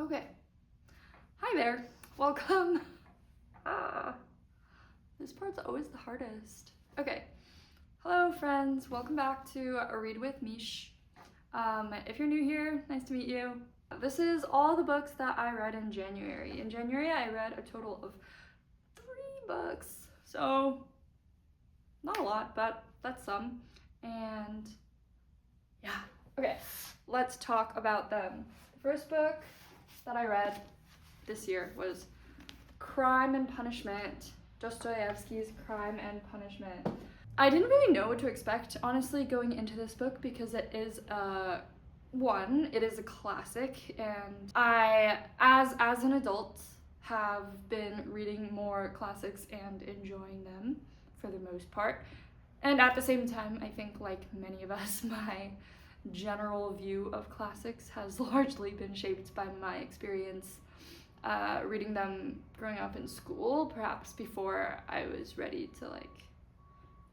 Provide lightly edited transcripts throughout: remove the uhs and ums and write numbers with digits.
Okay. Hi there. Welcome. This part's always the hardest. Okay. Hello, friends. Welcome back to Read with Mish. If you're new here, nice to meet you. This is all the books that I read in January. In January, I read a total of 3 books. So, not a lot, but that's some. And yeah. Okay, let's talk about them. The first book that I read this year was Crime and Punishment, Dostoevsky's Crime and Punishment. I didn't really know what to expect, honestly, going into this book because it is it is a classic, and I, as an adult, have been reading more classics and enjoying them for the most part. And at the same time, I think, like many of us, my general view of classics has largely been shaped by my experience reading them growing up in school, perhaps before I was ready to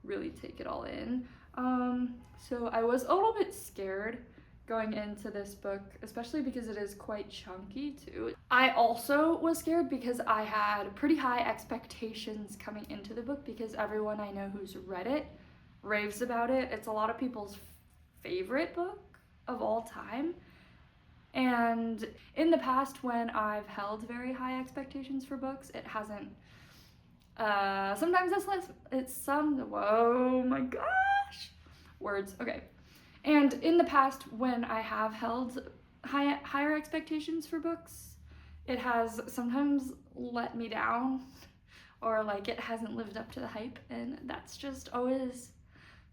really take it all in. So I was a little bit scared going into this book, especially because it is quite chunky too. I also was scared because I had pretty high expectations coming into the book because everyone I know who's read it raves about it. It's a lot of people's favorite book of all time. And in the past, when I've held very high expectations for books, it hasn't, sometimes whoa, my gosh, words, okay. And in the past, when I have held higher expectations for books, it has sometimes let me down, or it hasn't lived up to the hype, and that's just always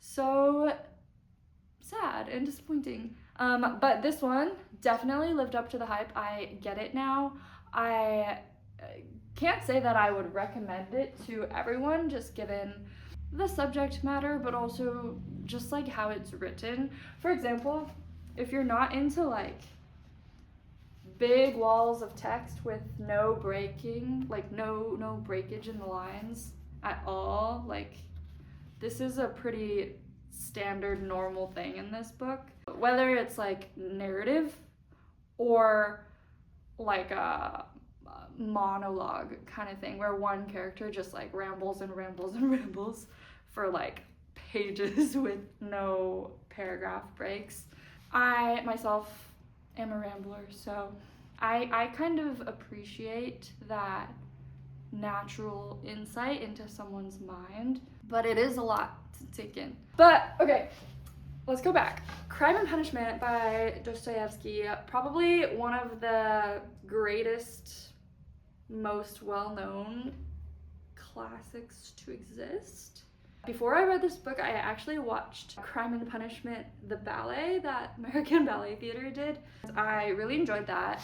so sad and disappointing. But this one definitely lived up to the hype. I get it now. I can't say that I would recommend it to everyone, just given the subject matter, but also just how it's written. For example, if you're not into big walls of text with no breaking, no breakage in the lines at all, this is a pretty standard normal thing in this book. Whether it's narrative or a monologue kind of thing where one character just rambles and rambles and rambles for pages with no paragraph breaks. I myself am a rambler, so I kind of appreciate that natural insight into someone's mind, but it is a lot to take in. But okay, let's go back. Crime and Punishment by Dostoevsky, probably one of the greatest, most well-known classics to exist. Before I read this book, I actually watched Crime and Punishment, the ballet that American Ballet Theater did. I really enjoyed that.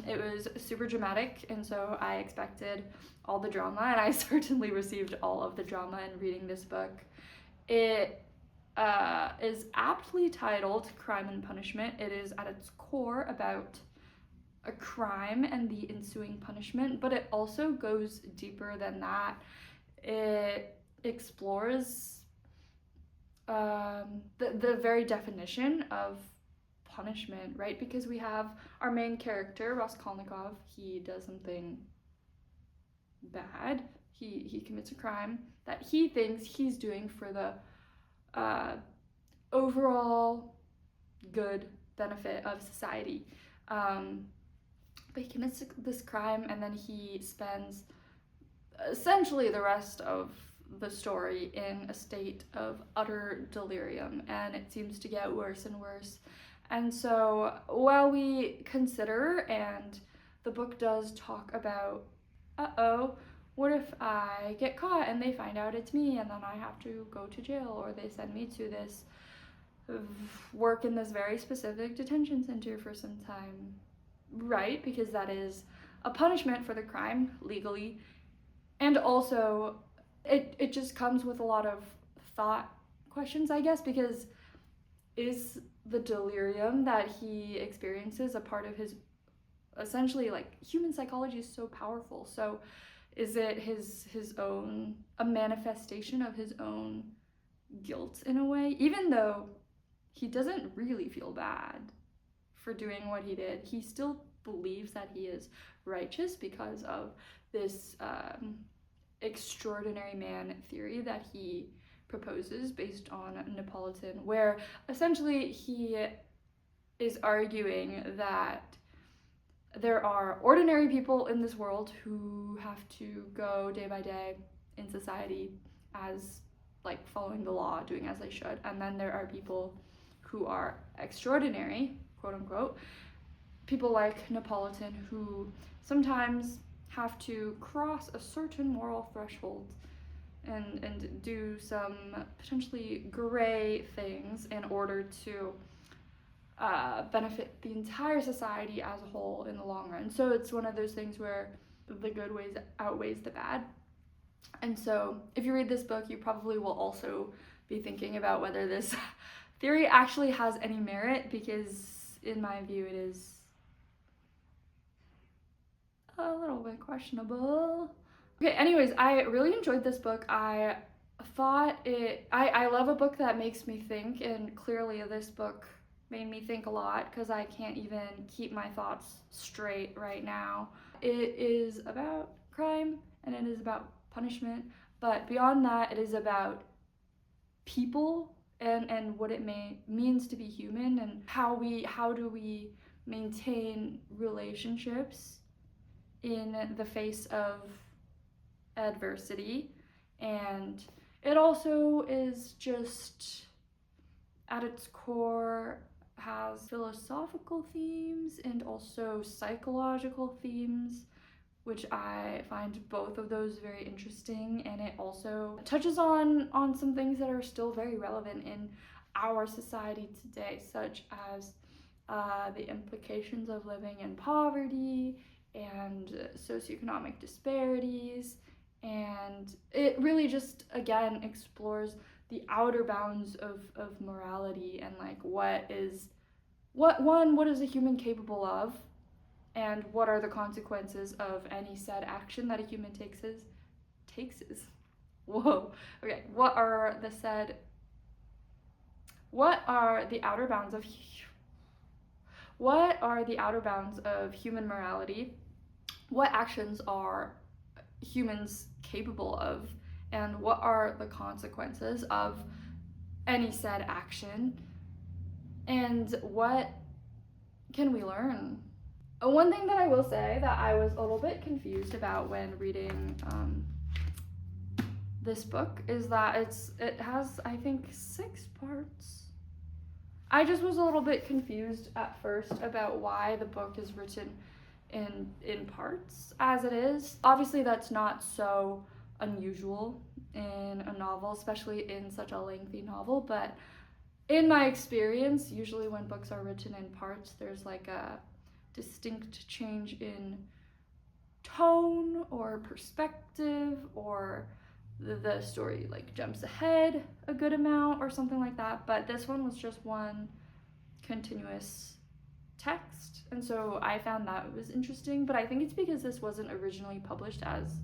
It was super dramatic, and so I expected all the drama, and I certainly received all of the drama in reading this book. It is aptly titled Crime and Punishment. It is at its core about a crime and the ensuing punishment, but it also goes deeper than that. It explores the very definition of punishment, right? Because we have our main character, Raskolnikov. He does something bad. He commits a crime that he thinks he's doing for the overall good benefit of society. But he commits this crime, and then he spends essentially the rest of the story in a state of utter delirium, and it seems to get worse and worse. And so while we consider, and the book does talk about, what if I get caught and they find out it's me and then I have to go to jail, or they send me to this work in this very specific detention center for some time, right? Because that is a punishment for the crime legally. And also it just comes with a lot of thought questions, I guess, because is the delirium that he experiences a part of his, essentially, human psychology is so powerful, so is it his own, a manifestation of his own guilt in a way? Even though he doesn't really feel bad for doing what he did, he still believes that he is righteous because of this extraordinary man theory that he proposes based on Neapolitan, where essentially he is arguing that there are ordinary people in this world who have to go day by day in society as like following the law, doing as they should, and then there are people who are extraordinary, quote unquote, people like Neapolitan who sometimes have to cross a certain moral threshold and do some potentially gray things in order to benefit the entire society as a whole in the long run. So it's one of those things where the good ways outweighs the bad. And so if you read this book, you probably will also be thinking about whether this theory actually has any merit, because in my view it is a little bit questionable. Okay, anyways, I really enjoyed this book. I love a book that makes me think, and clearly this book made me think a lot because I can't even keep my thoughts straight right now. It is about crime and it is about punishment, but beyond that, it is about people and what it means to be human, and how do we maintain relationships in the face of adversity. And it also is just, at its core, has philosophical themes and also psychological themes, which I find both of those very interesting. And it also touches on some things that are still very relevant in our society today, such as the implications of living in poverty and socioeconomic disparities. And it really just, again, explores the outer bounds of morality, and like what is a human capable of, and what are the consequences of any said action that a human takes. Whoa. Okay, what are the outer bounds of human morality? What actions are humans capable of, and what are the consequences of any said action, and what can we learn? One thing that I will say that I was a little bit confused about when reading this book is that it has, I think, 6 parts. I just was a little bit confused at first about why the book is written in parts as it is. Obviously that's not so unusual in a novel, especially in such a lengthy novel, but in my experience, usually when books are written in parts, there's like a distinct change in tone or perspective, or the story like jumps ahead a good amount or something like that. But this one was just one continuous text, and so I found that was interesting. But I think it's because this wasn't originally published as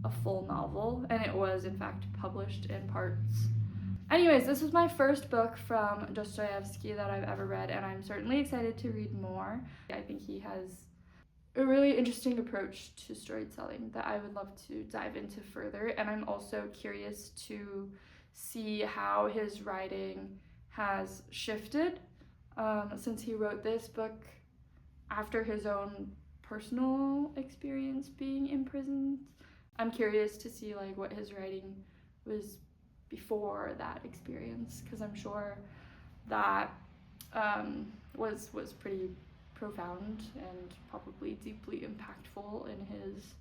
a full novel, and it was in fact published in parts. Anyways, this was my first book from Dostoevsky that I've ever read, and I'm certainly excited to read more. I think he has a really interesting approach to storytelling that I would love to dive into further, and I'm also curious to see how his writing has shifted since he wrote this book after his own personal experience being imprisoned. I'm curious to see like what his writing was before that experience, because I'm sure that was pretty profound and probably deeply impactful in his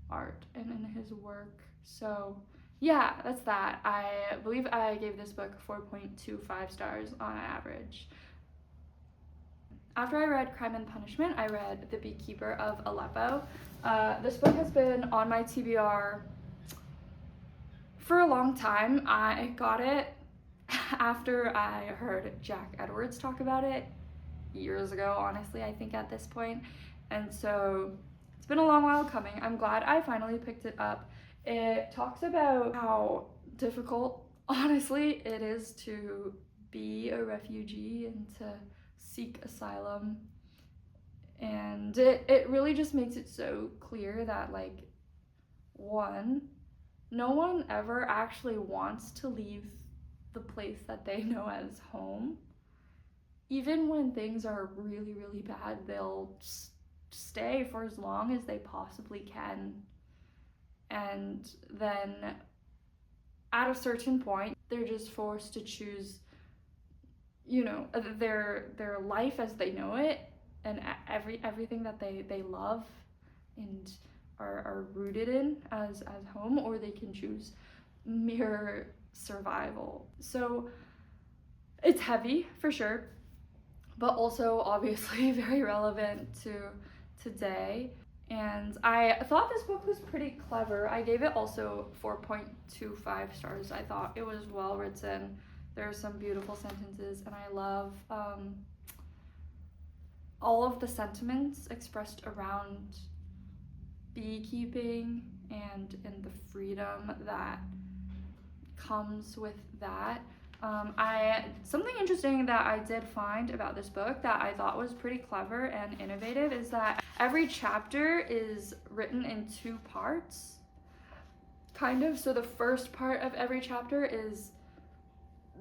art and in his work. So yeah, that's that. I believe I gave this book 4.25 stars on average. After I read Crime and Punishment, I read The Beekeeper of Aleppo. This book has been on my TBR for a long time. I got it after I heard Jack Edwards talk about it years ago, honestly, I think at this point. And so it's been a long while coming. I'm glad I finally picked it up. It talks about how difficult, honestly, it is to be a refugee and to seek asylum And it really just makes it so clear that, like, one, no one ever actually wants to leave the place that they know as home. Even when things are really, really bad, they'll stay for as long as they possibly can. And then at a certain point, they're just forced to choose, you know, their life as they know it, and everything that they love and are rooted in as home, or they can choose mere survival. So it's heavy for sure, but also obviously very relevant to today. And I thought this book was pretty clever. I gave it also 4.25 stars. I thought it was well written. There are some beautiful sentences, and I love all of the sentiments expressed around beekeeping and the freedom that comes with that. Something interesting that I did find about this book that I thought was pretty clever and innovative is that every chapter is written in 2 parts, kind of. So the first part of every chapter is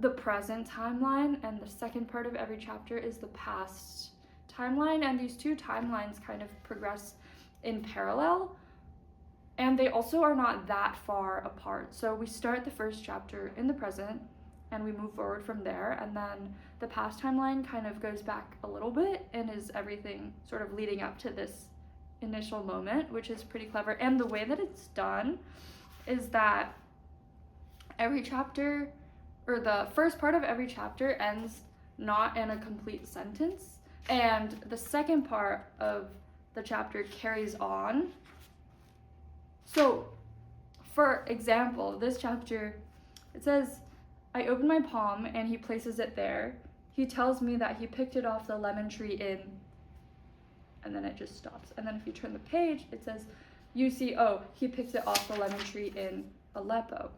the present timeline, and the second part of every chapter is the past timeline, and these 2 timelines kind of progress in parallel, and they also are not that far apart. So we start the first chapter in the present and we move forward from there, and then the past timeline kind of goes back a little bit and is everything sort of leading up to this initial moment, which is pretty clever. And the way that it's done is that every chapter, or the first part of every chapter, ends not in a complete sentence, and the second part of the chapter carries on. So for example, this chapter, it says, I open my palm and he places it there. He tells me that he picked it off the lemon tree in, and then it just stops. And then if you turn the page, it says, you see, oh, he picked it off the lemon tree in Aleppo.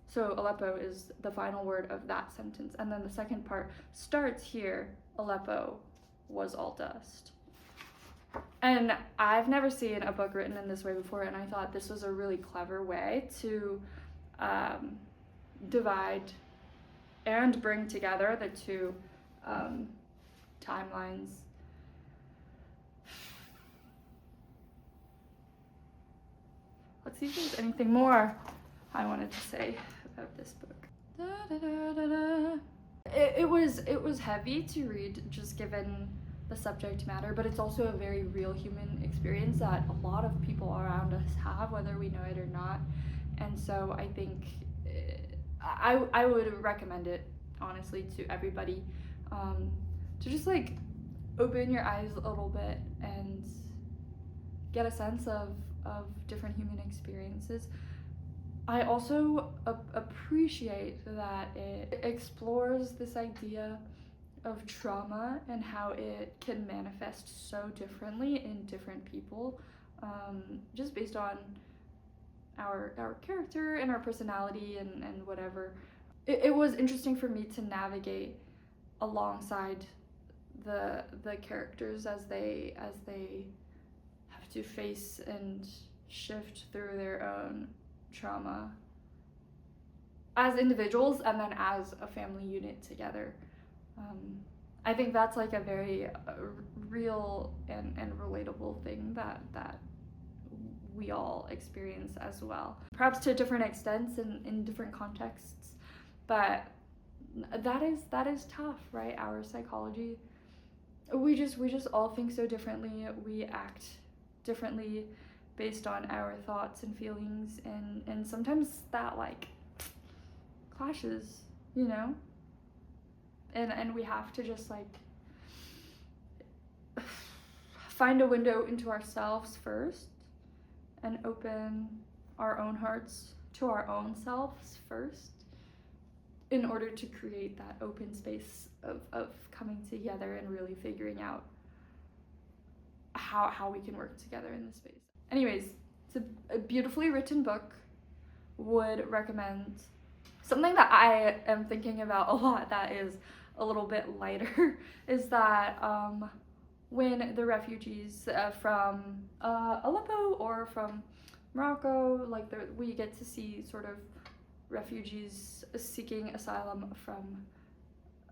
So Aleppo is the final word of that sentence. And then the second part starts here, Aleppo was all dust. And I've never seen a book written in this way before, and I thought this was a really clever way to divide and bring together the 2 timelines. Let's see if there's anything more I wanted to say about this book. It was heavy to read, just given the subject matter, but it's also a very real human experience that a lot of people around us have, whether we know it or not. And so I think I would recommend it, honestly, to everybody, to just like open your eyes a little bit and get a sense of different human experiences. I also appreciate that it explores this idea of trauma and how it can manifest so differently in different people, just based on our character and our personality and whatever. It was interesting for me to navigate alongside the characters as they have to face and shift through their own trauma as individuals and then as a family unit together. I think that's like a very real and relatable thing that we all experience as well, perhaps to different extents and in different contexts, but that is tough, right? Our psychology, we just all think so differently, we act differently based on our thoughts and feelings, and sometimes that like clashes, you know, and we have to just like find a window into ourselves first and open our own hearts to our own selves first in order to create that open space of coming together and really figuring out how we can work together in this space. Anyways, it's a beautifully written book. Would recommend. Something that I am thinking about a lot that is a little bit lighter is that when the refugees from Aleppo or from Morocco, like we get to see sort of refugees seeking asylum from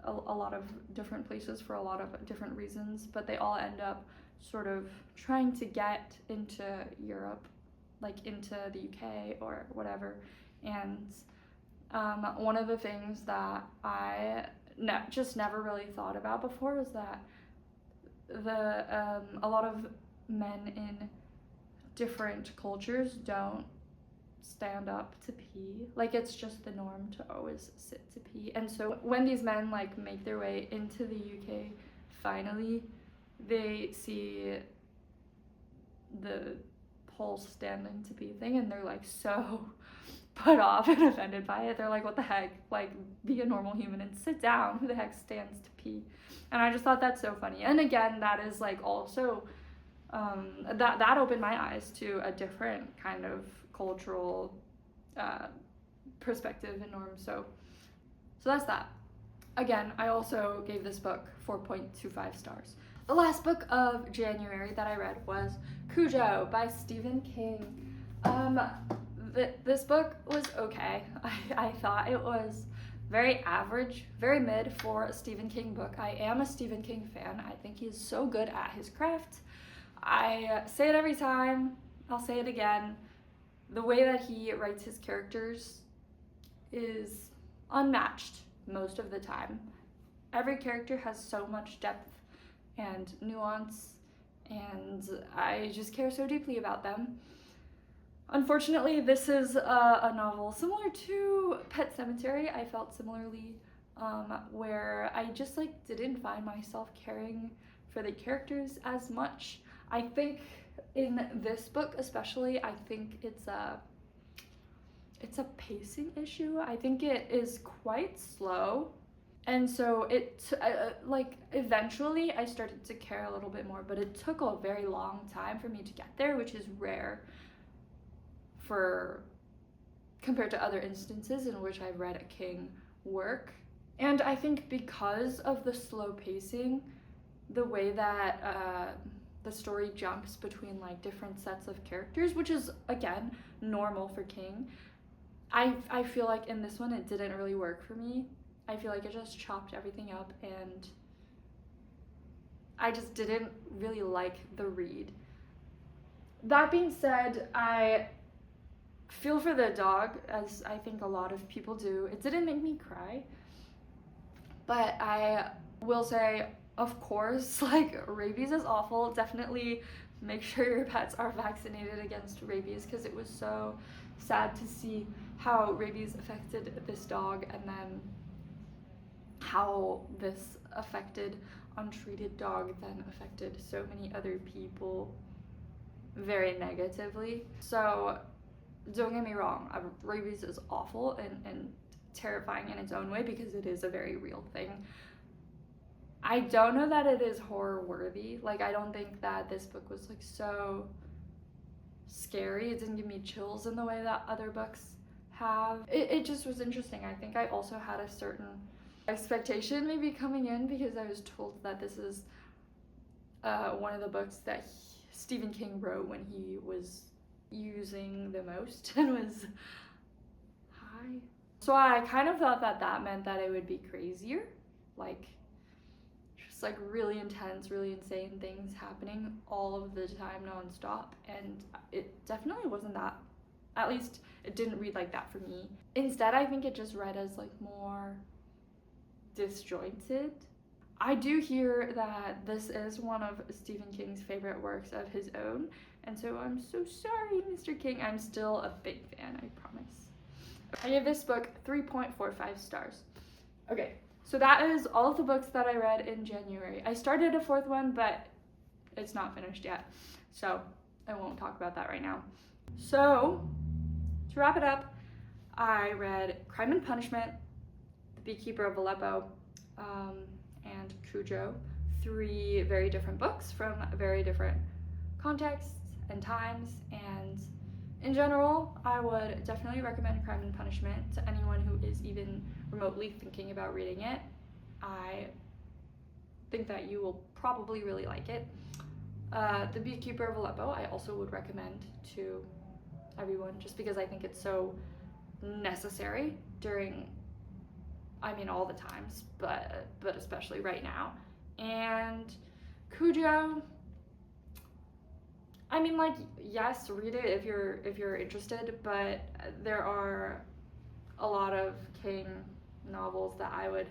a lot of different places for a lot of different reasons, but they all end up sort of trying to get into Europe, like into the UK or whatever. And one of the things that I just never really thought about before is that a lot of men in different cultures don't stand up to pee. Like, it's just the norm to always sit to pee. And so when these men like make their way into the UK, finally they see the whole standing to pee thing, and they're like so put off and offended by it. They're like, what the heck, like, be a normal human and sit down. Who the heck stands to pee? And I just thought that's so funny. And again, that is like also that opened my eyes to a different kind of cultural perspective and norm. So that's that. Again, I also gave this book 4.25 stars. The last book of January that I read was Cujo by Stephen King. This book was okay. I thought it was very average, very mid for a Stephen King book. I am a Stephen King fan. I think he's so good at his craft. I say it every time, I'll say it again. The way that he writes his characters is unmatched most of the time. Every character has so much depth and nuance, and I just care so deeply about them. Unfortunately, this is a novel similar to Pet Sematary. I felt similarly, where I just like didn't find myself caring for the characters as much. I think in this book especially, I think it's a pacing issue. I think it is quite slow, and so like eventually I started to care a little bit more, but it took a very long time for me to get there, which is rare for compared to other instances in which I've read a King work. And I think because of the slow pacing, the way that the story jumps between like different sets of characters, which is again normal for King, I feel like in this one it didn't really work for me. I feel like it just chopped everything up, and I just didn't really like the read. That being said, I feel for the dog, as I think a lot of people do. It didn't make me cry, but I will say, of course, like, rabies is awful. Definitely make sure your pets are vaccinated against rabies, because it was so sad to see how rabies affected this dog, and then how this affected untreated dog then affected so many other people very negatively. So don't get me wrong, rabies is awful and terrifying in its own way, because it is a very real thing. I don't know that it is horror worthy. Like, I don't think that this book was like so scary. It didn't give me chills in the way that other books have. It just was interesting. I think I also had a certain expectation maybe coming in, because I was told that this is one of the books that Stephen King wrote when he was using the most and was high. So I kind of thought that meant that it would be crazier, like just like really intense, really insane things happening all of the time, nonstop, and it definitely wasn't that. At least it didn't read like that for me. Instead, I think it just read as like more disjointed. I do hear that this is one of Stephen King's favorite works of his own, and so I'm so sorry, Mr. King. I'm still a big fan, I promise. I gave this book 3.45 stars. Okay, so that is all of the books that I read in January. I started a fourth one, but it's not finished yet, so I won't talk about that right now. So, to wrap it up, I read Crime and Punishment, The Beekeeper of Aleppo, and Cujo. 3 very different books from very different contexts and times, and in general, I would definitely recommend Crime and Punishment to anyone who is even remotely thinking about reading it. I think that you will probably really like it. The Beekeeper of Aleppo I also would recommend to everyone, just because I think it's so necessary during, I mean, all the times, but especially right now. And Cujo, I mean, like, yes, read it if you're interested, but there are a lot of King novels that I would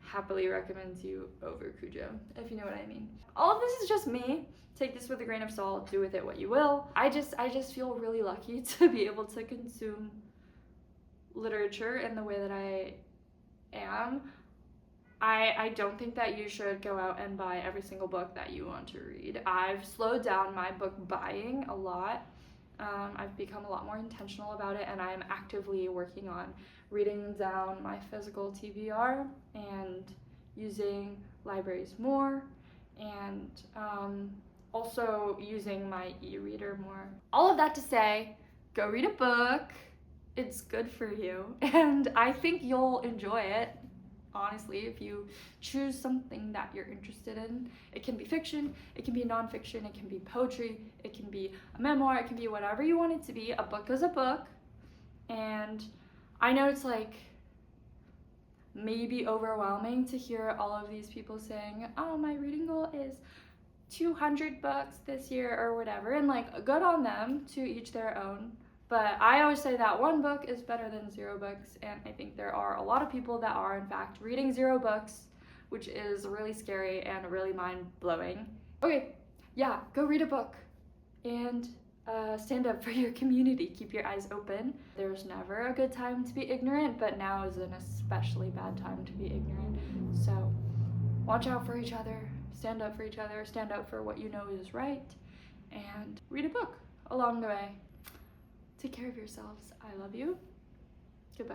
happily recommend to you over Cujo, if you know what I mean. All of this is just me. Take this with a grain of salt, do with it what you will. I just feel really lucky to be able to consume literature in the way that I am. I don't think that you should go out and buy every single book that you want to read. I've slowed down my book buying a lot. I've become a lot more intentional about it, and I'm actively working on reading down my physical TBR and using libraries more, and also using my e-reader more. All of that to say, go read a book. It's good for you, and I think you'll enjoy it. Honestly, if you choose something that you're interested in. It can be fiction, it can be nonfiction, it can be poetry, it can be a memoir, it can be whatever you want it to be. A book is a book. And I know it's like maybe overwhelming to hear all of these people saying, oh, my reading goal is 200 books this year or whatever, and like, good on them, to each their own. But I always say that one book is better than 0 books, and I think there are a lot of people that are in fact reading 0 books, which is really scary and really mind-blowing. Okay, yeah, go read a book and stand up for your community. Keep your eyes open. There's never a good time to be ignorant, but now is an especially bad time to be ignorant. So watch out for each other, stand up for each other, stand up for what you know is right, and read a book along the way. Take care of yourselves. I love you. Goodbye.